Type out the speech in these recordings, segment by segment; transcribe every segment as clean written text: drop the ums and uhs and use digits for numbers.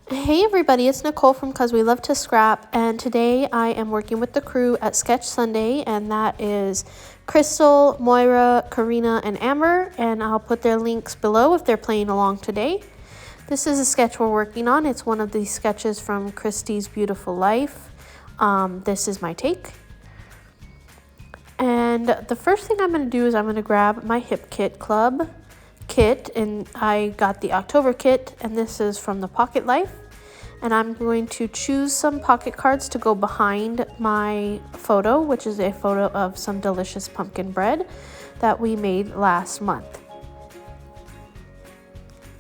Hey everybody, it's Nicole from Cause We Love to Scrap, and today I am working with the crew at Sketch Sunday, and that is Crystal, Moira, Karina, and Amber, and I'll put their links below if they're playing along today. This is a sketch we're working on. It's one of these sketches from Christie's Beautiful Life. This is my take. And the first thing I'm going to do is I'm going to grab my Hip Kit Club kit, and I got the October kit, and this is from the Pocket Life, and I'm going to choose some pocket cards to go behind my photo, which is a photo of some delicious pumpkin bread that we made last month.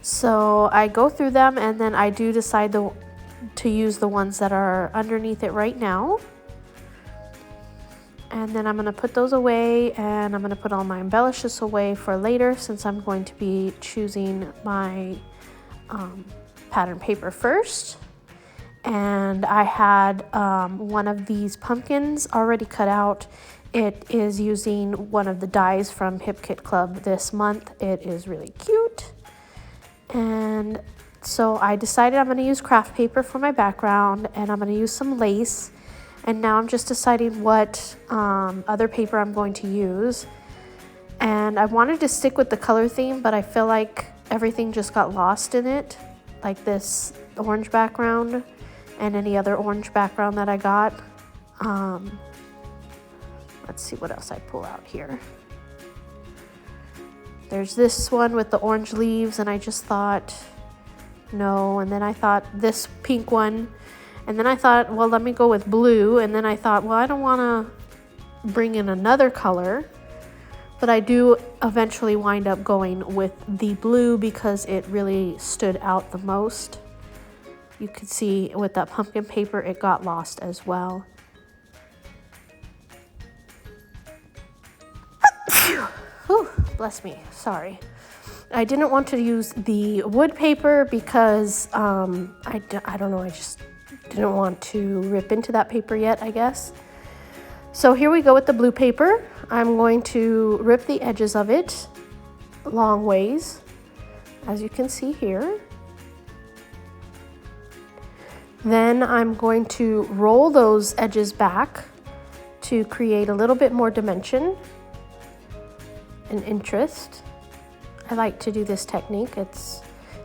So I go through them, and then I do decide to use the ones that are underneath it right now. And then I'm going to put those away, and I'm going to put all my embellishes away for later, since I'm going to be choosing my pattern paper first. And I had one of these pumpkins already cut out. It is using one of the dies from Hip Kit Club this month. It is really cute. And so I decided I'm going to use craft paper for my background, and I'm going to use some lace. And now I'm just deciding what other paper I'm going to use. And I wanted to stick with the color theme, but I feel like everything just got lost in it. Like this orange background and any other orange background that I got. Let's see what else I pull out here. There's this one with the orange leaves, and I just thought, no. And then I thought this pink one. And then I thought, well, let me go with blue. And then I thought, well, I don't want to bring in another color. But I do eventually wind up going with the blue because it really stood out the most. You could see with that pumpkin paper, it got lost as well. Whew, bless me, sorry. I didn't want to use the wood paper because I don't know, I just didn't want to rip into that paper yet, I guess. So here we go with the blue paper. I'm going to rip the edges of it long ways, as you can see here. Then I'm going to roll those edges back to create a little bit more dimension and interest. I like to do this technique. It's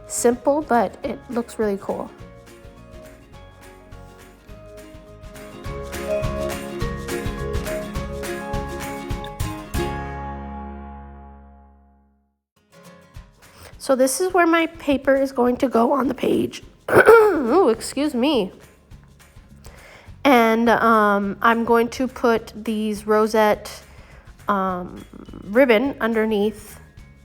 simple, but it looks really cool. So this is where my paper is going to go on the page. Oh, excuse me. And I'm going to put these rosette ribbon underneath,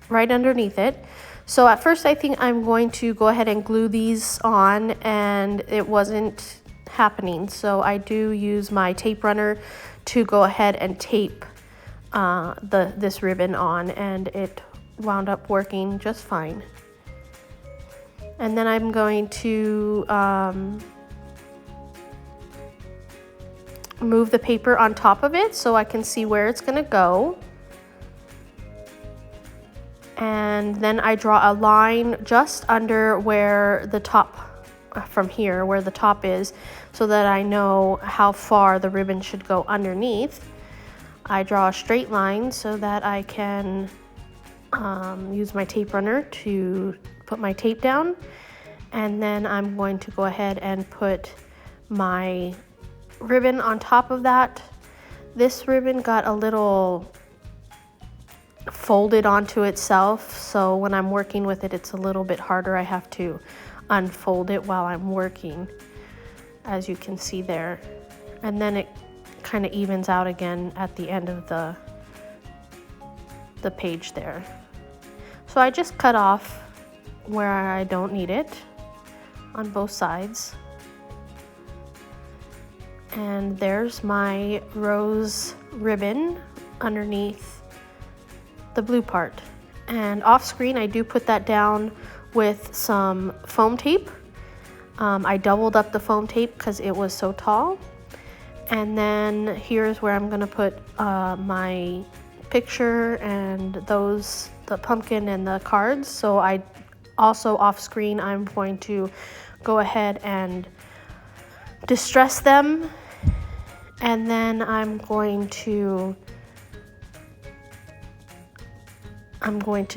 right underneath it. So at first I think I'm going to go ahead and glue these on, and it wasn't happening. So I do use my tape runner to go ahead and tape this ribbon on, and it wound up working just fine. And then I'm going to move the paper on top of it so I can see where it's going to go. And then I draw a line just under where the top, from here, where the top is, so that I know how far the ribbon should go underneath. I draw a straight line so that I can use my tape runner to put my tape down, and then I'm going to go ahead and put my ribbon on top of that. This ribbon got a little folded onto itself, so when I'm working with it, it's a little bit harder. I have to unfold it while I'm working, as you can see there, and then it kind of evens out again at the end of the page there. So I just cut off where I don't need it on both sides. And there's my rose ribbon underneath the blue part. And off screen, I do put that down with some foam tape. I doubled up the foam tape because it was so tall. And then here's where I'm gonna put my picture and the pumpkin and the cards. So I also off screen, I'm going to go ahead and distress them, and then I'm going to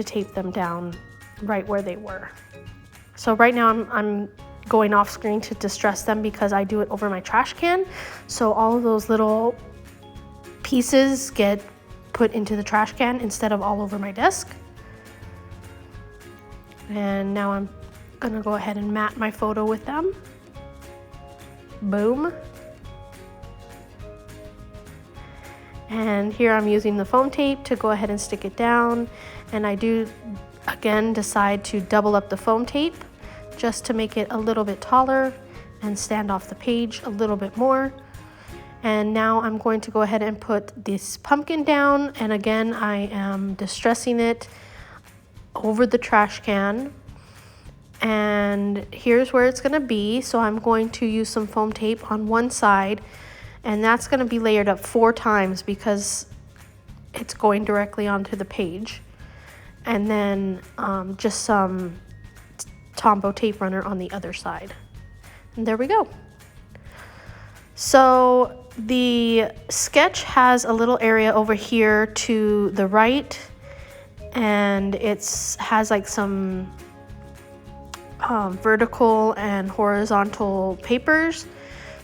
tape them down right where they were. So right now I'm going off screen to distress them because I do it over my trash can. So all of those little pieces get put into the trash can instead of all over my desk. And now I'm gonna go ahead and mat my photo with them. Boom. And here I'm using the foam tape to go ahead and stick it down. And I do, again, decide to double up the foam tape just to make it a little bit taller and stand off the page a little bit more. And now I'm going to go ahead and put this pumpkin down. And again, I am distressing it over the trash can. And here's where it's gonna be. So I'm going to use some foam tape on one side, and that's gonna be layered up 4 times because it's going directly onto the page. And then just some Tombow tape runner on the other side. And there we go. So the sketch has a little area over here to the right, and it has like some vertical and horizontal papers.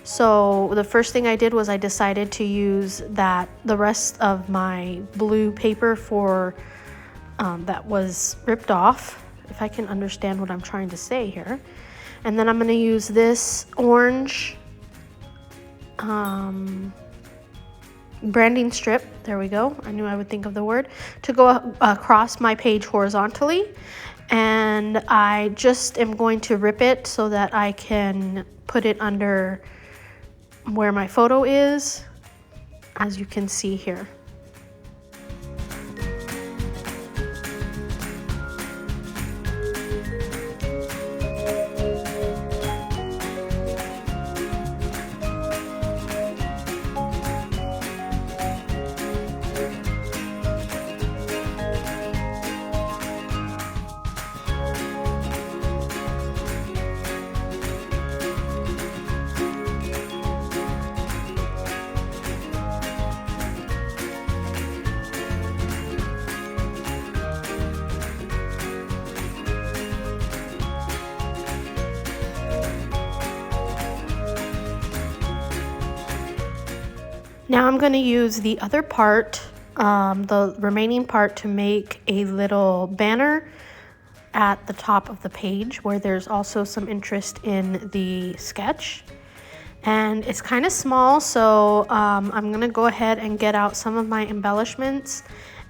So the first thing I did was I decided to use the rest of my blue paper for that was ripped off, if I can understand what I'm trying to say here. And then I'm going to use this orange branding strip, there we go, I knew I would think of the word, to go across my page horizontally. And I just am going to rip it so that I can put it under where my photo is, as you can see here. Now I'm going to use the other part, the remaining part, to make a little banner at the top of the page where there's also some interest in the sketch. And it's kind of small, so I'm going to go ahead and get out some of my embellishments.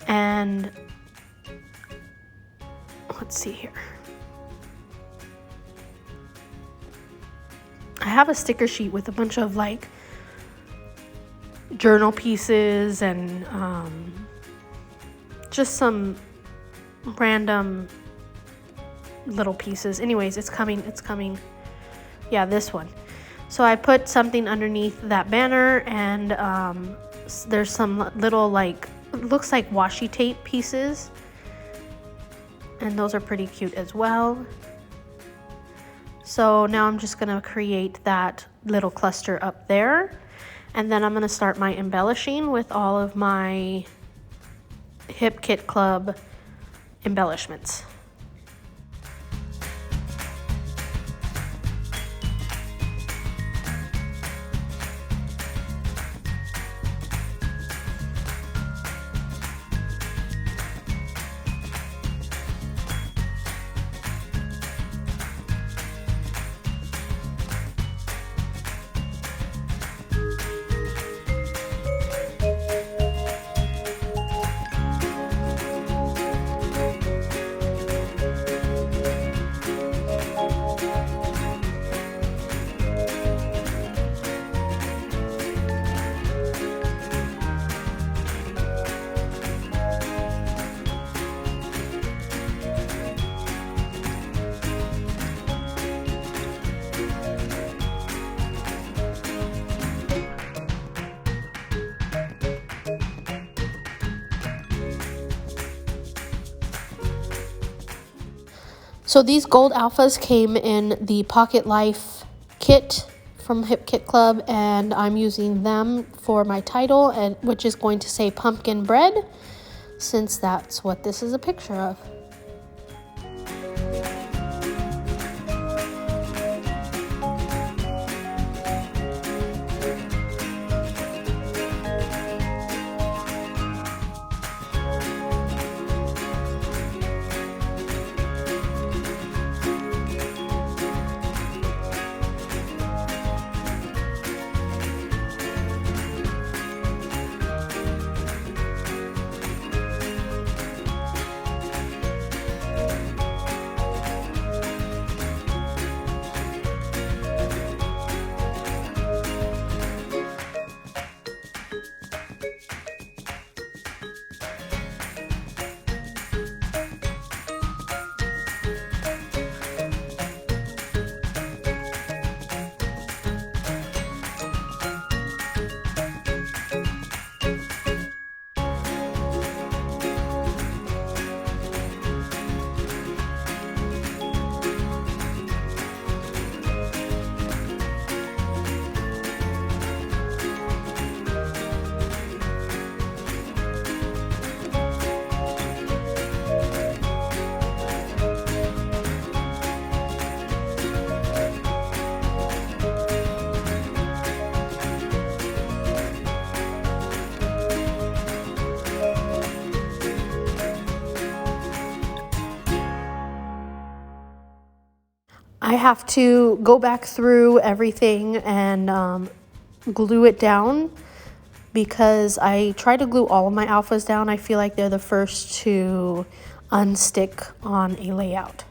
And let's see here. I have a sticker sheet with a bunch of like journal pieces and just some random little pieces. Anyways, it's coming. Yeah, this one. So I put something underneath that banner, and there's some little, like, looks like washi tape pieces, and those are pretty cute as well. So now I'm just gonna create that little cluster up there. And then I'm going to start my embellishing with all of my Hip Kit Club embellishments. So these gold alphas came in the Pocket Life kit from Hip Kit Club, and I'm using them for my title, and which is going to say pumpkin bread, since that's what this is a picture of. I have to go back through everything and glue it down, because I try to glue all of my alphas down. I feel like they're the first to unstick on a layout.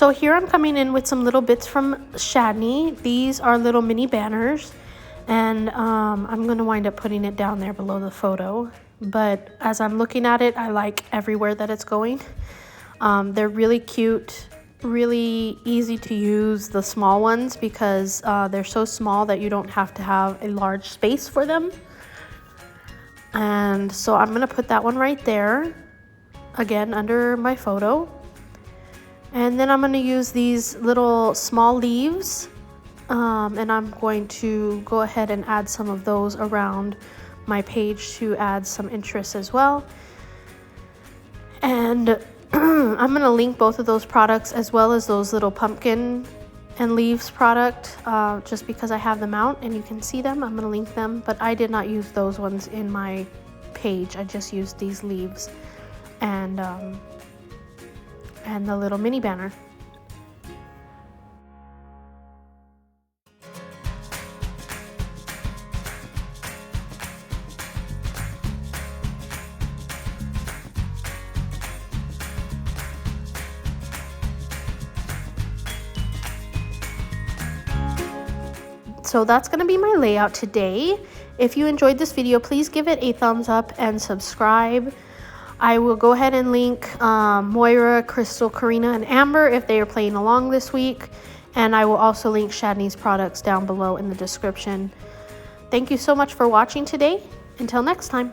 So here I'm coming in with some little bits from Shadnee. These are little mini banners, and I'm going to wind up putting it down there below the photo. But as I'm looking at it, I like everywhere that it's going. They're really cute, really easy to use, the small ones, because they're so small that you don't have to have a large space for them. And so I'm going to put that one right there, again, under my photo. And then I'm going to use these little small leaves, and I'm going to go ahead and add some of those around my page to add some interest as well. And I'm going to link both of those products as well as those little pumpkin and leaves product, just because I have them out and you can see them. I'm going to link them, but I did not use those ones in my page. I just used these leaves and the little mini banner. So that's going to be my layout today. If you enjoyed this video, please give it a thumbs up and subscribe. I will go ahead and link Moira, Crystal, Karina, and Amber if they are playing along this week. And I will also link Shadnee's products down below in the description. Thank you so much for watching today. Until next time.